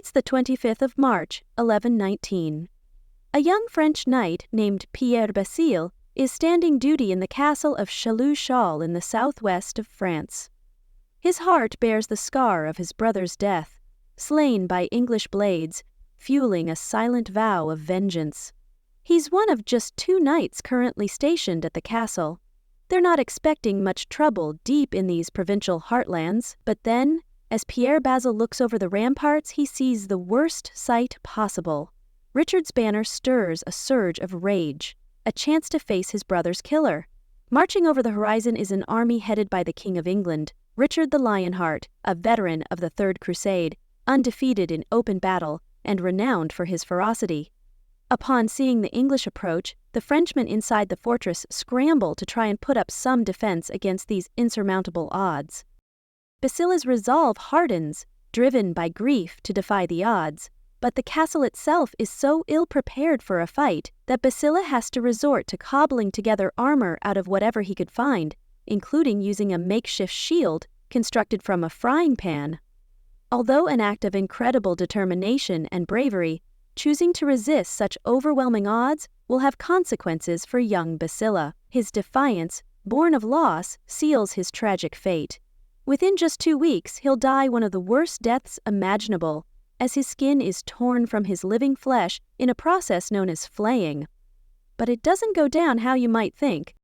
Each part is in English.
It's the 25th of March, 1119. A young French knight named Pierre Basile is standing duty in the castle of Châlus-Châle in the southwest of France. His heart bears the scar of his brother's death, slain by English blades, fueling a silent vow of vengeance. He's one of just 2 knights currently stationed at the castle. They're not expecting much trouble deep in these provincial heartlands, but then, as Pierre Basile looks over the ramparts, he sees the worst sight possible. Richard's banner stirs a surge of rage, a chance to face his brother's killer. Marching over the horizon is an army headed by the King of England, Richard the Lionheart, a veteran of the Third Crusade, undefeated in open battle and renowned for his ferocity. Upon seeing the English approach, the Frenchmen inside the fortress scramble to try and put up some defense against these insurmountable odds. Basile's resolve hardens, driven by grief to defy the odds, but the castle itself is so ill-prepared for a fight that Basile has to resort to cobbling together armor out of whatever he could find, including using a makeshift shield constructed from a frying pan. Although an act of incredible determination and bravery, choosing to resist such overwhelming odds will have consequences for young Basile. His defiance, born of loss, seals his tragic fate. Within just 2 weeks, he'll die one of the worst deaths imaginable, as his skin is torn from his living flesh in a process known as flaying. But it doesn't go down how you might think.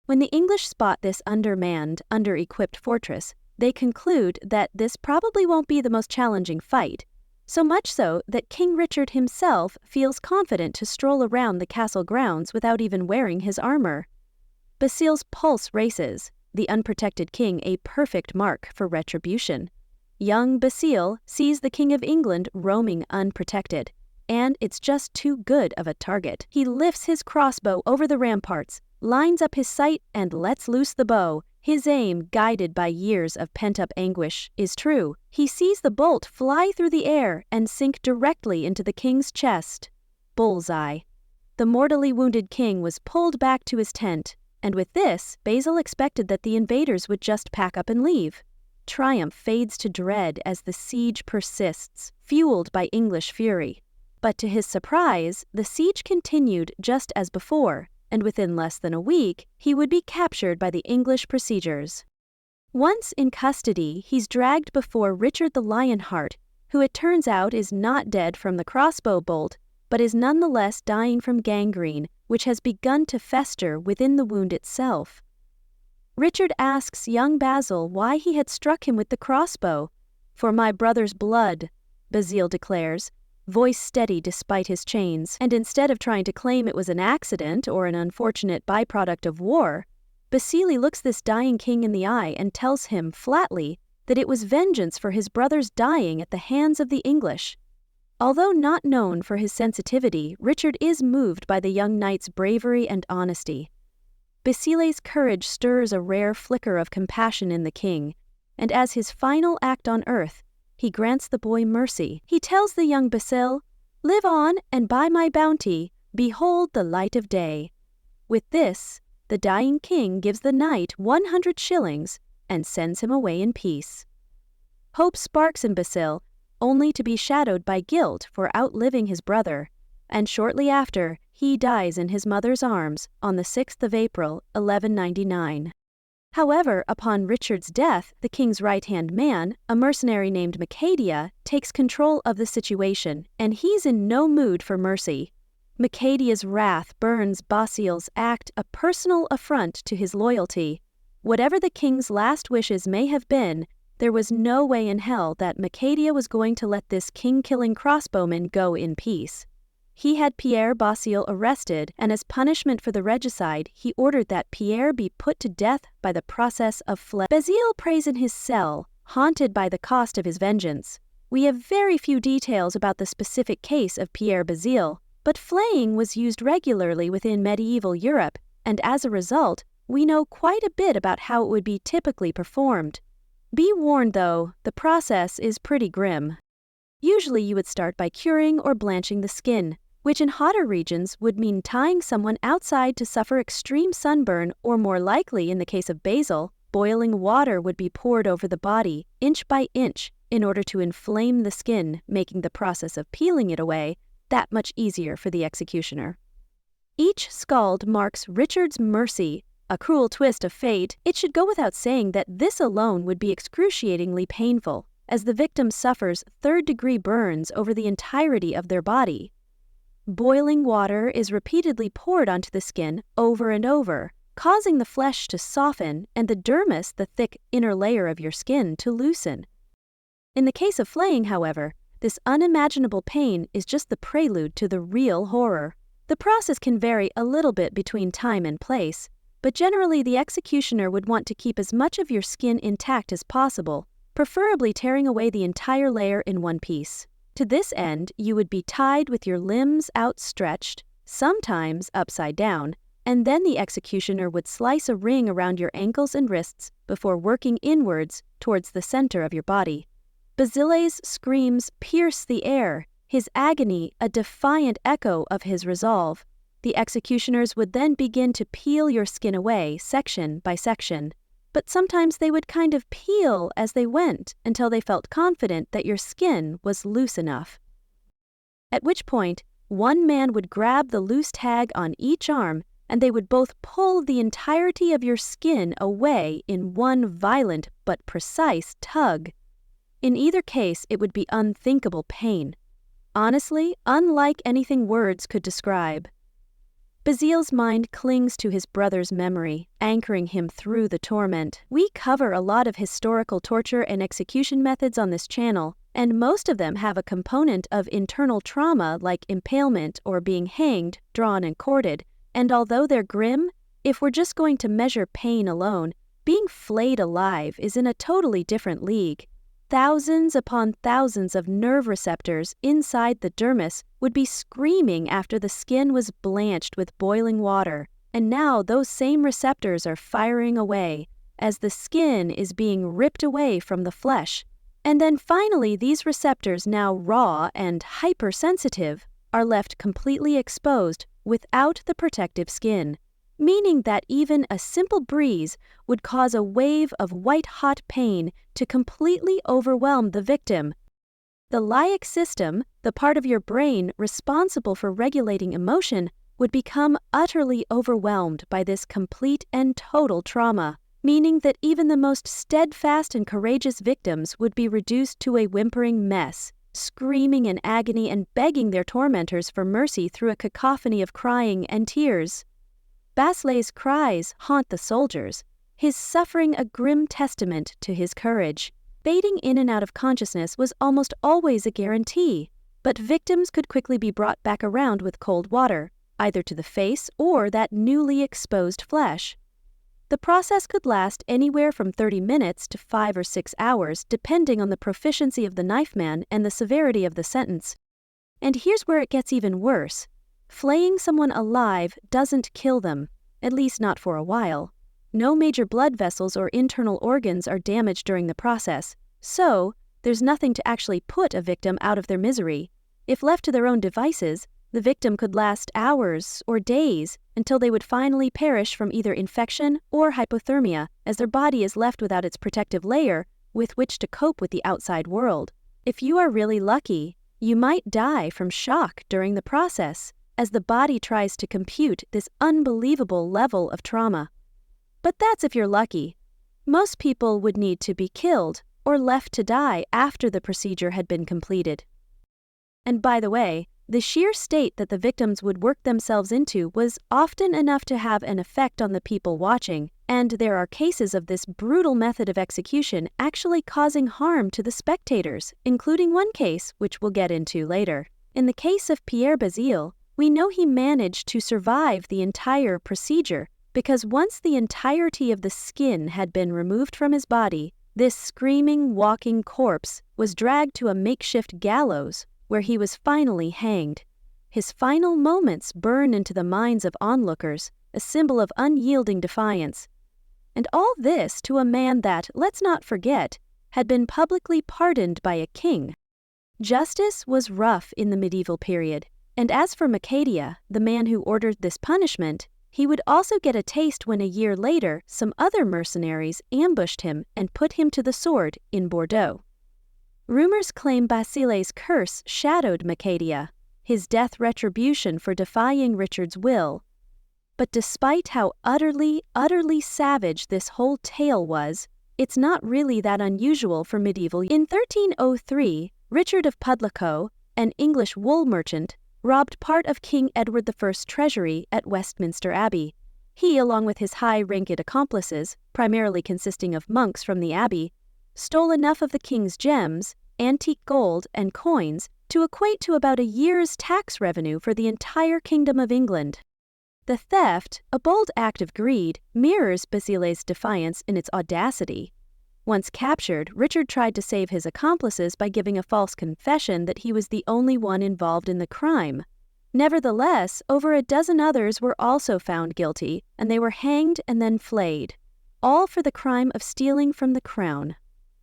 When the English spot this undermanned, under-equipped fortress, they conclude that this probably won't be the most challenging fight, so much so that King Richard himself feels confident to stroll around the castle grounds without even wearing his armor. Basile's pulse races, the unprotected king a perfect mark for retribution. Young Basile sees the King of England roaming unprotected, and it's just too good of a target. He lifts his crossbow over the ramparts, lines up his sight, and lets loose the bow. His aim, guided by years of pent-up anguish, is true. He sees the bolt fly through the air and sink directly into the king's chest. Bullseye. The mortally wounded king was pulled back to his tent, and with this, Basile expected that the invaders would just pack up and leave. Triumph fades to dread as the siege persists, fueled by English fury. But to his surprise, the siege continued just as before, and within less than a week, he would be captured by the English besiegers. Once in custody, he's dragged before Richard the Lionheart, who it turns out is not dead from the crossbow bolt, but is nonetheless dying from gangrene, which has begun to fester within the wound itself. Richard asks young Basile why he had struck him with the crossbow. "For my brother's blood," Basile declares, voice steady despite his chains, and instead of trying to claim it was an accident or an unfortunate byproduct of war, Basile looks this dying king in the eye and tells him flatly that it was vengeance for his brother's dying at the hands of the English. Although not known for his sensitivity, Richard is moved by the young knight's bravery and honesty. Basile's courage stirs a rare flicker of compassion in the king, and as his final act on earth, he grants the boy mercy. He tells the young Basile, "Live on, and by my bounty, behold the light of day." With this, the dying king gives the knight 100 shillings and sends him away in peace. Hope sparks in Basile, only to be shadowed by guilt for outliving his brother, and shortly after, he dies in his mother's arms on the 6th of April, 1199. However, upon Richard's death, the king's right-hand man, a mercenary named Machadia, takes control of the situation, and he's in no mood for mercy. Machadia's wrath burns Basile's act a personal affront to his loyalty. Whatever the king's last wishes may have been, there was no way in hell that Machadia was going to let this king-killing crossbowman go in peace. He had Pierre Basile arrested, and as punishment for the regicide, he ordered that Pierre be put to death by the process of flaying. Basile prays in his cell, haunted by the cost of his vengeance. We have very few details about the specific case of Pierre Basile, but flaying was used regularly within medieval Europe, and as a result, we know quite a bit about how it would be typically performed. Be warned though, the process is pretty grim. Usually you would start by curing or blanching the skin, which in hotter regions would mean tying someone outside to suffer extreme sunburn, or more likely in the case of Basile, boiling water would be poured over the body, inch by inch, in order to inflame the skin, making the process of peeling it away that much easier for the executioner. Each scald marks Richard's mercy, a cruel twist of fate. It should go without saying that this alone would be excruciatingly painful, as the victim suffers third-degree burns over the entirety of their body. Boiling water is repeatedly poured onto the skin over and over, causing the flesh to soften and the dermis, the thick inner layer of your skin, to loosen. In the case of flaying, however, this unimaginable pain is just the prelude to the real horror. The process can vary a little bit between time and place, but generally the executioner would want to keep as much of your skin intact as possible, preferably tearing away the entire layer in one piece. To this end, you would be tied with your limbs outstretched, sometimes upside down, and then the executioner would slice a ring around your ankles and wrists before working inwards towards the center of your body. Basile's screams pierce the air, his agony a defiant echo of his resolve. The executioners would then begin to peel your skin away section by section, but sometimes they would kind of peel as they went until they felt confident that your skin was loose enough. At which point, one man would grab the loose tag on each arm, and they would both pull the entirety of your skin away in one violent but precise tug. In either case, it would be unthinkable pain. Honestly, unlike anything words could describe. Basile's mind clings to his brother's memory, anchoring him through the torment. We cover a lot of historical torture and execution methods on this channel, and most of them have a component of internal trauma like impalement or being hanged, drawn, and quartered. And although they're grim, if we're just going to measure pain alone, being flayed alive is in a totally different league. Thousands upon thousands of nerve receptors inside the dermis would be screaming after the skin was blanched with boiling water, and now those same receptors are firing away as the skin is being ripped away from the flesh. And then finally, these receptors, now raw and hypersensitive, are left completely exposed without the protective skin, meaning that even a simple breeze would cause a wave of white-hot pain to completely overwhelm the victim. The limbic system, the part of your brain responsible for regulating emotion, would become utterly overwhelmed by this complete and total trauma, meaning that even the most steadfast and courageous victims would be reduced to a whimpering mess, screaming in agony and begging their tormentors for mercy through a cacophony of crying and tears. Basile's cries haunt the soldiers, his suffering a grim testament to his courage. Fading in and out of consciousness was almost always a guarantee, but victims could quickly be brought back around with cold water, either to the face or that newly exposed flesh. The process could last anywhere from 30 minutes to 5 or 6 hours, depending on the proficiency of the knife man and the severity of the sentence. And here's where it gets even worse. Flaying someone alive doesn't kill them, at least not for a while. No major blood vessels or internal organs are damaged during the process, so there's nothing to actually put a victim out of their misery. If left to their own devices, the victim could last hours or days until they would finally perish from either infection or hypothermia, as their body is left without its protective layer with which to cope with the outside world. If you are really lucky, you might die from shock during the process, as the body tries to compute this unbelievable level of trauma. But that's if you're lucky. Most people would need to be killed or left to die after the procedure had been completed. And by the way, the sheer state that the victims would work themselves into was often enough to have an effect on the people watching, and there are cases of this brutal method of execution actually causing harm to the spectators, including one case which we'll get into later. In the case of Pierre Basile, we know he managed to survive the entire procedure because once the entirety of the skin had been removed from his body, this screaming, walking corpse was dragged to a makeshift gallows where he was finally hanged. His final moments burn into the minds of onlookers, a symbol of unyielding defiance. And all this to a man that, let's not forget, had been publicly pardoned by a king. Justice was rough in the medieval period. And as for Macadia, the man who ordered this punishment, he would also get a taste when a year later some other mercenaries ambushed him and put him to the sword in Bordeaux. Rumors claim Basile's curse shadowed Macadia, his death retribution for defying Richard's will. But despite how utterly savage this whole tale was, it's not really that unusual for medieval. In 1303, Richard of Pudlico, an English wool merchant, robbed part of King Edward I's treasury at Westminster Abbey. He, along with his high-ranked accomplices, primarily consisting of monks from the abbey, stole enough of the king's gems, antique gold, and coins to equate to about a year's tax revenue for the entire Kingdom of England. The theft, a bold act of greed, mirrors Basile's defiance in its audacity. Once captured, Richard tried to save his accomplices by giving a false confession that he was the only one involved in the crime. Nevertheless, over a dozen others were also found guilty, and they were hanged and then flayed, all for the crime of stealing from the crown.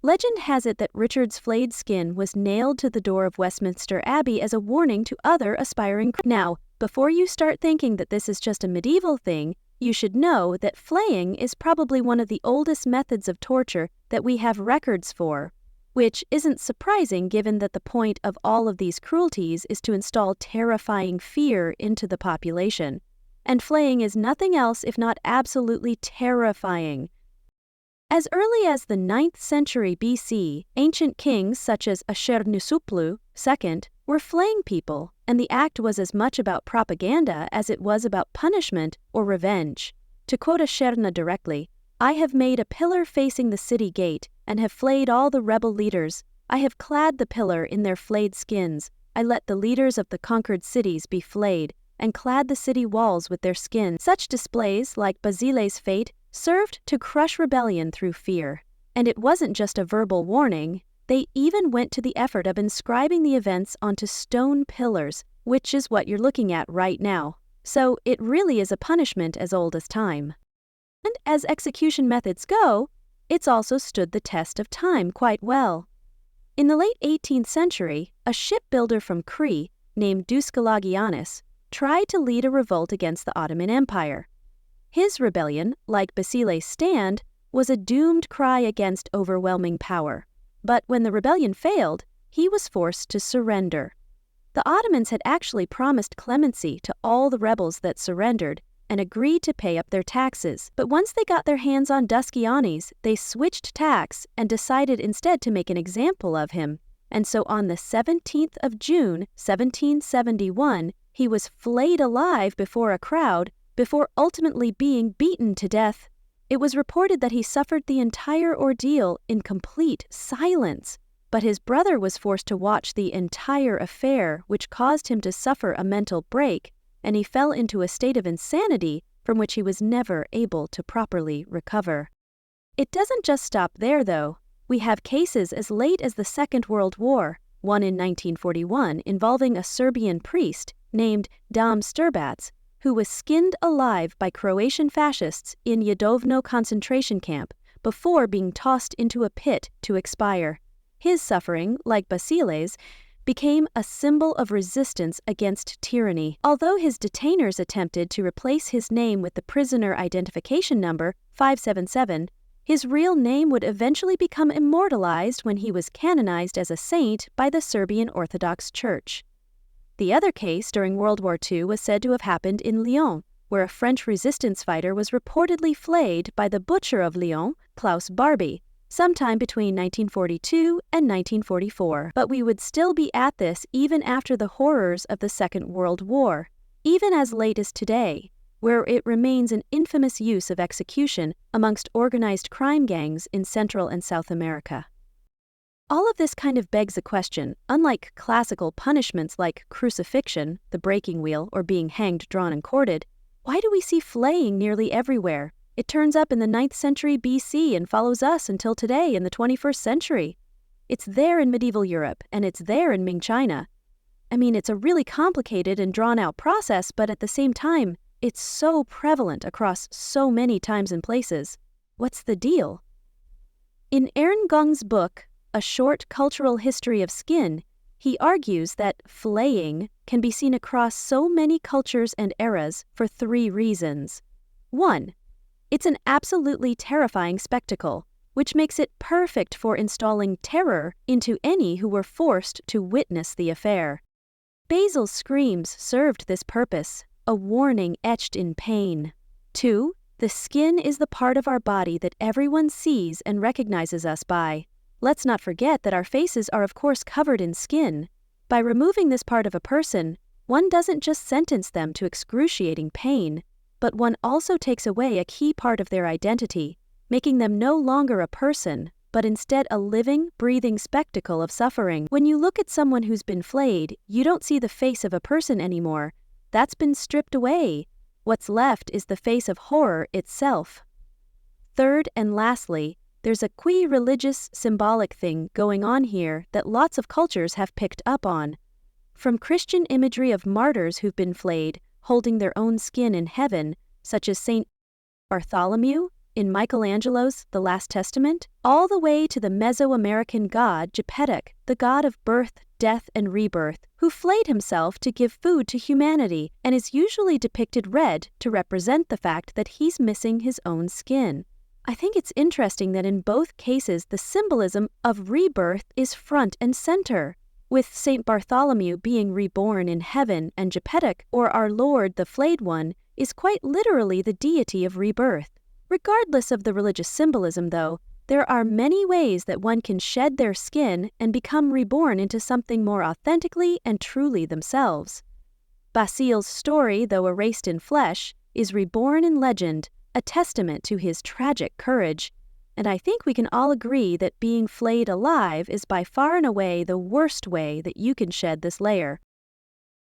Legend has it that Richard's flayed skin was nailed to the door of Westminster Abbey as a warning to other aspiring criminals. Now, before you start thinking that this is just a medieval thing, you should know that flaying is probably one of the oldest methods of torture that we have records for, which isn't surprising given that the point of all of these cruelties is to install terrifying fear into the population. And flaying is nothing else if not absolutely terrifying. As early as the 9th century BC, ancient kings such as Ashurnasirpal II were flaying people, and the act was as much about propaganda as it was about punishment or revenge. To quote Ashurna directly, "I have made a pillar facing the city gate, and have flayed all the rebel leaders. I have clad the pillar in their flayed skins. I let the leaders of the conquered cities be flayed, and clad the city walls with their skins." Such displays, like Basile's fate, served to crush rebellion through fear. And it wasn't just a verbal warning. They even went to the effort of inscribing the events onto stone pillars, which is what you're looking at right now. So it really is a punishment as old as time. And as execution methods go, it's also stood the test of time quite well. In the late 18th century, a shipbuilder from Crete named Deuskalagianus tried to lead a revolt against the Ottoman Empire. His rebellion, like Basile's stand, was a doomed cry against overwhelming power. But when the rebellion failed, he was forced to surrender. The Ottomans had actually promised clemency to all the rebels that surrendered and agreed to pay up their taxes. But once they got their hands on Deuskalagianus, they switched tacks and decided instead to make an example of him. And so on the 17th of June, 1771, he was flayed alive before a crowd before ultimately being beaten to death. It was reported that he suffered the entire ordeal in complete silence, but his brother was forced to watch the entire affair, which caused him to suffer a mental break, and he fell into a state of insanity from which he was never able to properly recover. It doesn't just stop there, though. We have cases as late as the Second World War, one in 1941 involving a Serbian priest named Dam Sturbac, who was skinned alive by Croatian fascists in Jadovno concentration camp before being tossed into a pit to expire. His suffering, like Basile's, became a symbol of resistance against tyranny. Although his detainers attempted to replace his name with the prisoner identification number 577, his real name would eventually become immortalized when he was canonized as a saint by the Serbian Orthodox Church. The other case during World War II was said to have happened in Lyon, where a French resistance fighter was reportedly flayed by the butcher of Lyon, Klaus Barbie, sometime between 1942 and 1944. But we would still be at this even after the horrors of the Second World War, even as late as today, where it remains an infamous use of execution amongst organized crime gangs in Central and South America. All of this kind of begs a question. Unlike classical punishments like crucifixion, the breaking wheel, or being hanged, drawn, and quartered, why do we see flaying nearly everywhere? It turns up in the 9th century BC and follows us until today in the 21st century. It's there in medieval Europe, and it's there in Ming China. I mean, it's a really complicated and drawn-out process, but at the same time, it's so prevalent across so many times and places. What's the deal? In Aaron Gung's book, A Short Cultural History of Skin, he argues that flaying can be seen across so many cultures and eras for 3 reasons. 1. It's an absolutely terrifying spectacle. which makes it perfect for installing terror into any who were forced to witness the affair. Basil's screams served this purpose, a warning etched in pain. 2. The skin is the part of our body that everyone sees and recognizes us by. Let's not forget that our faces are of course covered in skin. By removing this part of a person, one doesn't just sentence them to excruciating pain, but one also takes away a key part of their identity, making them no longer a person, but instead a living, breathing spectacle of suffering. When you look at someone who's been flayed, you don't see the face of a person anymore. That's been stripped away. What's left is the face of horror itself. Third and lastly, there's a religious symbolic thing going on here that lots of cultures have picked up on. From Christian imagery of martyrs who've been flayed, holding their own skin in heaven, such as Saint Bartholomew in Michelangelo's The Last Testament, all the way to the Mesoamerican god Gepetic, the god of birth, death, and rebirth, who flayed himself to give food to humanity and is usually depicted red to represent the fact that he's missing his own skin. I think it's interesting that in both cases the symbolism of rebirth is front and center, with Saint Bartholomew being reborn in heaven and Gepetic, or our Lord the Flayed One, is quite literally the deity of rebirth. Regardless of the religious symbolism, though, there are many ways that one can shed their skin and become reborn into something more authentically and truly themselves. Basil's story, though erased in flesh, is reborn in legend, a testament to his tragic courage. And I think we can all agree that being flayed alive is by far and away the worst way that you can shed this layer.